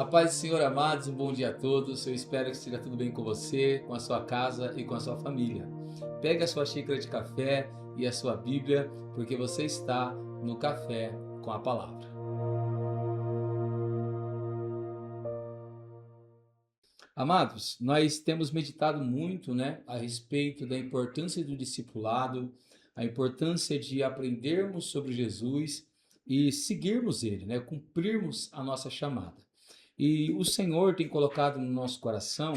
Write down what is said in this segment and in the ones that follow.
A paz do Senhor, amados, um bom dia a todos. Eu espero que esteja tudo bem com você, com a sua casa e com a sua família. Pegue a sua xícara de café e a sua Bíblia, porque você está no Café com a Palavra. Amados, nós temos meditado muito, a respeito da importância do discipulado, a importância de aprendermos sobre Jesus e seguirmos ele, cumprirmos a nossa chamada. E o Senhor tem colocado no nosso coração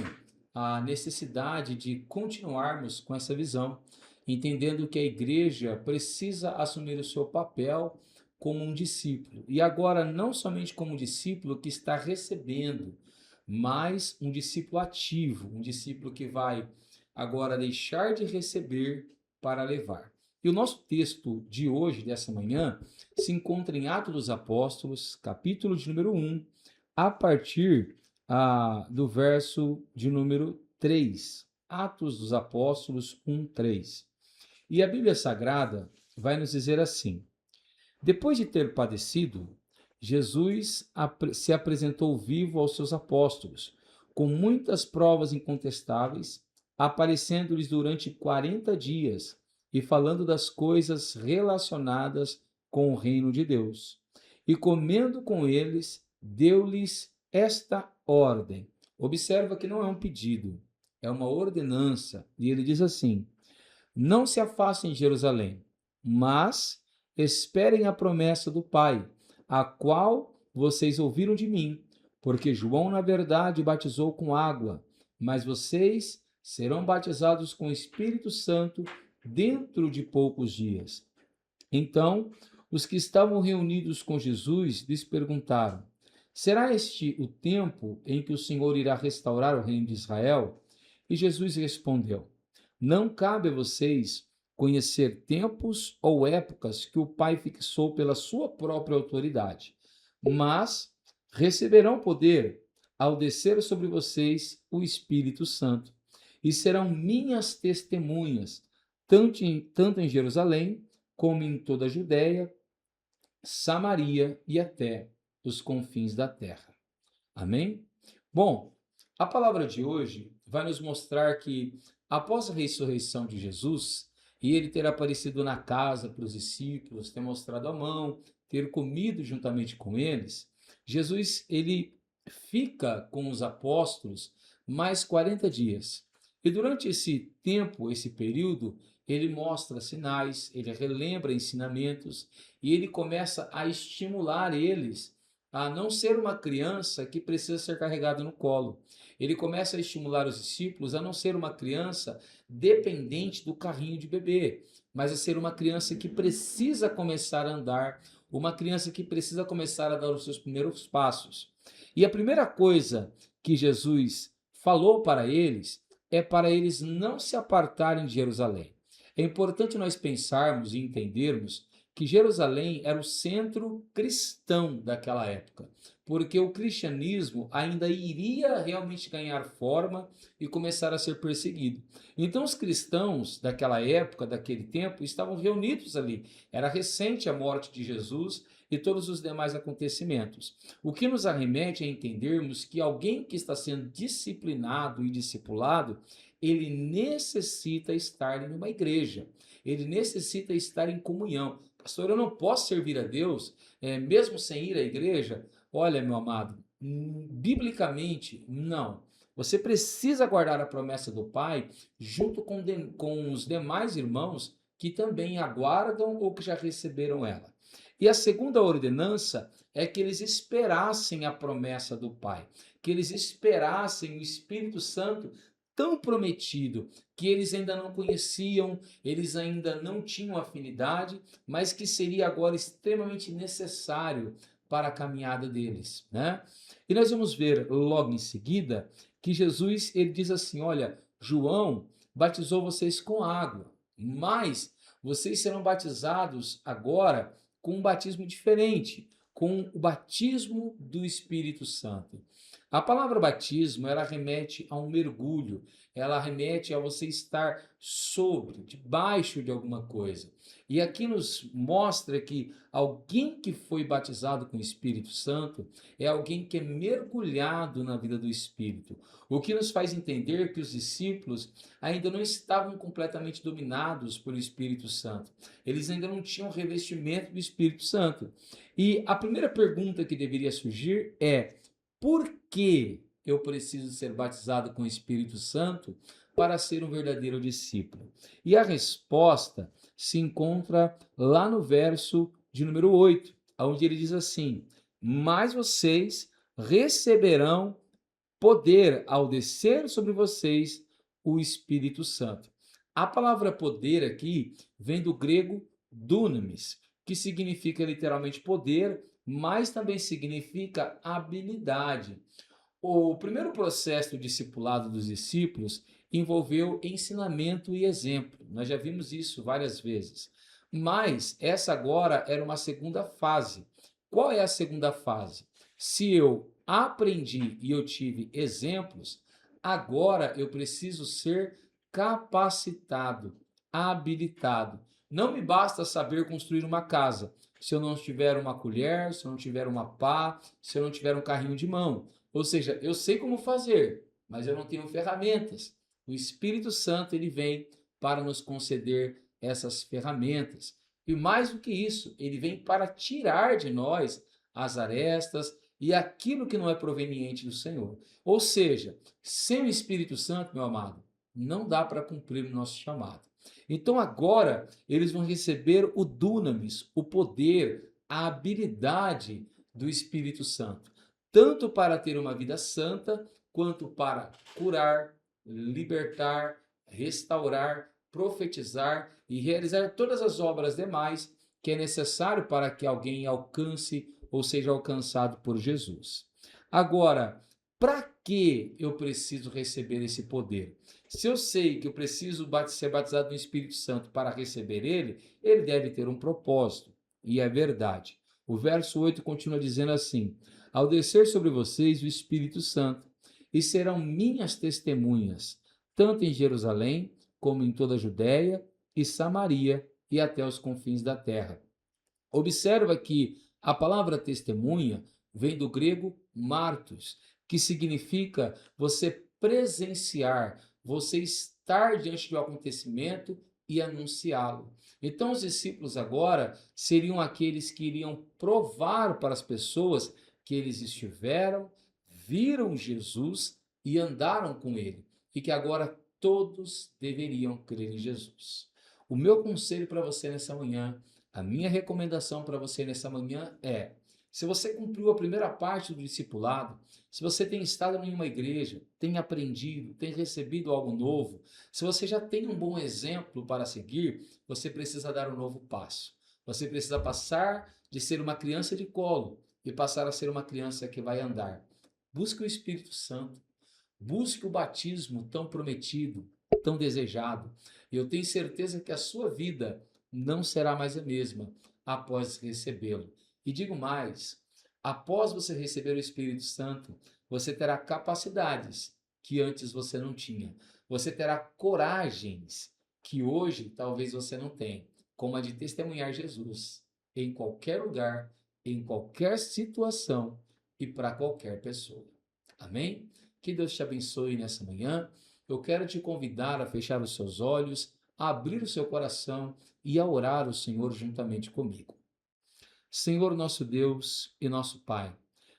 a necessidade de continuarmos com essa visão, entendendo que a igreja precisa assumir o seu papel como um discípulo. E agora, não somente como um discípulo que está recebendo, mas um discípulo ativo, um discípulo que vai agora deixar de receber para levar. E o nosso texto de hoje, dessa manhã, se encontra em Atos dos Apóstolos, capítulo de número 1, a partir do verso de número 3. Atos dos Apóstolos 1, 3. E a Bíblia Sagrada vai nos dizer assim: depois de ter padecido, Jesus se apresentou vivo aos seus apóstolos, com muitas provas incontestáveis, aparecendo-lhes durante 40 dias e falando das coisas relacionadas com o reino de Deus. E comendo com eles, deu-lhes esta ordem. Observa que não é um pedido, é uma ordenança. E ele diz assim: não se afastem de Jerusalém, mas esperem a promessa do Pai, a qual vocês ouviram de mim, porque João, na verdade, batizou com água, mas vocês serão batizados com o Espírito Santo dentro de poucos dias. Então, os que estavam reunidos com Jesus lhes perguntaram: será este o tempo em que o Senhor irá restaurar o reino de Israel? E Jesus respondeu: não cabe a vocês conhecer tempos ou épocas que o Pai fixou pela sua própria autoridade, mas receberão poder ao descer sobre vocês o Espírito Santo, e serão minhas testemunhas, tanto em Jerusalém, como em toda a Judéia, Samaria e até os confins da terra. Amém? Bom, a palavra de hoje vai nos mostrar que, após a ressurreição de Jesus, e ele ter aparecido na casa para os discípulos, ter mostrado a mão, ter comido juntamente com eles, Jesus ele fica com os apóstolos mais 40 dias. E durante esse tempo, esse período, ele mostra sinais, ele relembra ensinamentos e ele começa a estimular eles a não ser uma criança que precisa ser carregada no colo. Ele começa a estimular os discípulos a não ser uma criança dependente do carrinho de bebê, mas a ser uma criança que precisa começar a andar, uma criança que precisa começar a dar os seus primeiros passos. E a primeira coisa que Jesus falou para eles é para eles não se apartarem de Jerusalém. É importante nós pensarmos e entendermos que Jerusalém era o centro cristão daquela época, porque o cristianismo ainda iria realmente ganhar forma e começar a ser perseguido. Então os cristãos daquela época, daquele tempo, estavam reunidos ali. Era recente a morte de Jesus e todos os demais acontecimentos. O que nos arremete a entendermos que alguém que está sendo disciplinado e discipulado, ele necessita estar em uma igreja, ele necessita estar em comunhão. Pastor, eu não posso servir a Deus mesmo sem ir à igreja? Olha, meu amado, biblicamente, não. Você precisa guardar a promessa do Pai junto com os demais irmãos que também aguardam ou que já receberam ela. E a segunda ordenança é que eles esperassem a promessa do Pai, que eles esperassem o Espírito Santo tão prometido, que eles ainda não conheciam, eles ainda não tinham afinidade, mas que seria agora extremamente necessário para a caminhada deles, E nós vamos ver logo em seguida que Jesus ele diz assim: olha, João batizou vocês com água, mas vocês serão batizados agora com um batismo diferente, com o batismo do Espírito Santo. A palavra batismo, ela remete a um mergulho, ela remete a você estar sobre, debaixo de alguma coisa. E aqui nos mostra que alguém que foi batizado com o Espírito Santo é alguém que é mergulhado na vida do Espírito. O que nos faz entender que os discípulos ainda não estavam completamente dominados pelo Espírito Santo. Eles ainda não tinham revestimento do Espírito Santo. E a primeira pergunta que deveria surgir é: por que eu preciso ser batizado com o Espírito Santo para ser um verdadeiro discípulo? E a resposta se encontra lá no verso de número 8, onde ele diz assim: mas vocês receberão poder ao descer sobre vocês o Espírito Santo. A palavra poder aqui vem do grego dunamis, que significa literalmente poder, mas também significa habilidade. O primeiro processo do discipulado dos discípulos envolveu ensinamento e exemplo. Nós já vimos isso várias vezes. Mas essa agora era uma segunda fase. Qual é a segunda fase? Se eu aprendi e eu tive exemplos, agora eu preciso ser capacitado, habilitado. Não me basta saber construir uma casa se eu não tiver uma colher, se eu não tiver uma pá, se eu não tiver um carrinho de mão. Ou seja, eu sei como fazer, mas eu não tenho ferramentas. O Espírito Santo ele vem para nos conceder essas ferramentas. E mais do que isso, ele vem para tirar de nós as arestas e aquilo que não é proveniente do Senhor. Ou seja, sem o Espírito Santo, meu amado, não dá para cumprir o nosso chamado. Então agora eles vão receber o dunamis, o poder, a habilidade do Espírito Santo, tanto para ter uma vida santa, quanto para curar, libertar, restaurar, profetizar e realizar todas as obras demais que é necessário para que alguém alcance ou seja alcançado por Jesus. Agora, para que eu preciso receber esse poder? Se eu sei que eu preciso ser batizado no Espírito Santo para receber ele, ele deve ter um propósito. E é verdade. O verso 8 continua dizendo assim: ao descer sobre vocês o Espírito Santo, e serão minhas testemunhas, tanto em Jerusalém, como em toda a Judéia e Samaria e até os confins da terra. Observa que a palavra testemunha vem do grego martos, que significa você presenciar, você estar diante de um acontecimento e anunciá-lo. Então, os discípulos agora seriam aqueles que iriam provar para as pessoas que eles estiveram, viram Jesus e andaram com ele, e que agora todos deveriam crer em Jesus. O meu conselho para você nessa manhã, a minha recomendação para você nessa manhã é: se você cumpriu a primeira parte do discipulado, se você tem estado em uma igreja, tem aprendido, tem recebido algo novo, se você já tem um bom exemplo para seguir, você precisa dar um novo passo. Você precisa passar de ser uma criança de colo e passar a ser uma criança que vai andar. Busque o Espírito Santo. Busque o batismo tão prometido, tão desejado. Eu tenho certeza que a sua vida não será mais a mesma após recebê-lo. E digo mais, após você receber o Espírito Santo, você terá capacidades que antes você não tinha. Você terá coragens que hoje talvez você não tenha, como a de testemunhar Jesus em qualquer lugar, em qualquer situação e para qualquer pessoa. Amém? Que Deus te abençoe nessa manhã. Eu quero te convidar a fechar os seus olhos, a abrir o seu coração e a orar o Senhor juntamente comigo. Senhor nosso Deus e nosso Pai,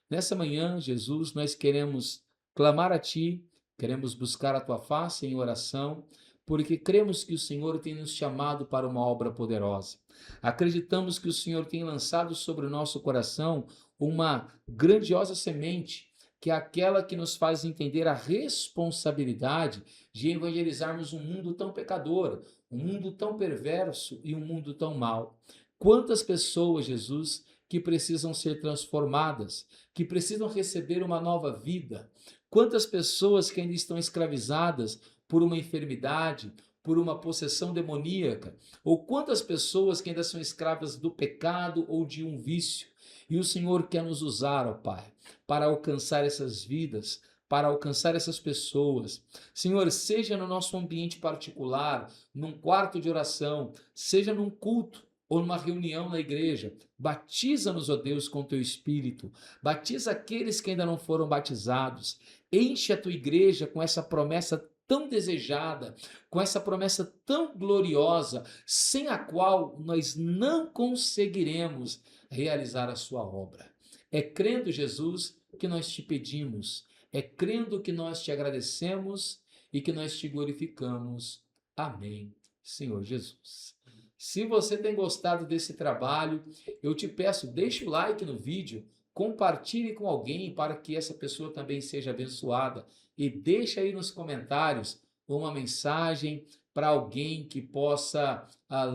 nessa manhã, Jesus, nós queremos clamar a Ti, queremos buscar a Tua face em oração, porque cremos que o Senhor tem nos chamado para uma obra poderosa. Acreditamos que o Senhor tem lançado sobre o nosso coração uma grandiosa semente, que é aquela que nos faz entender a responsabilidade de evangelizarmos um mundo tão pecador, um mundo tão perverso e um mundo tão mau. Quantas pessoas, Jesus, que precisam ser transformadas, que precisam receber uma nova vida. Quantas pessoas que ainda estão escravizadas por uma enfermidade, por uma possessão demoníaca, ou quantas pessoas que ainda são escravas do pecado ou de um vício. E o Senhor quer nos usar, ó Pai, para alcançar essas vidas, para alcançar essas pessoas. Senhor, seja no nosso ambiente particular, num quarto de oração, seja num culto ou numa reunião na igreja, batiza-nos, ó Deus, com teu Espírito, batiza aqueles que ainda não foram batizados, enche a tua igreja com essa promessa tão desejada, com essa promessa tão gloriosa, sem a qual nós não conseguiremos realizar a sua obra. É crendo, Jesus, que nós te pedimos, é crendo que nós te agradecemos e que nós te glorificamos. Amém, Senhor Jesus. Se você tem gostado desse trabalho, eu te peço, deixe o like no vídeo, compartilhe com alguém para que essa pessoa também seja abençoada e deixe aí nos comentários uma mensagem para alguém que possa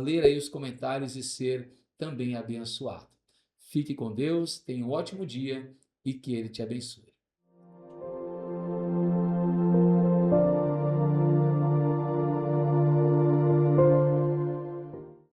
ler aí os comentários e ser também abençoado. Fique com Deus, tenha um ótimo dia e que Ele te abençoe.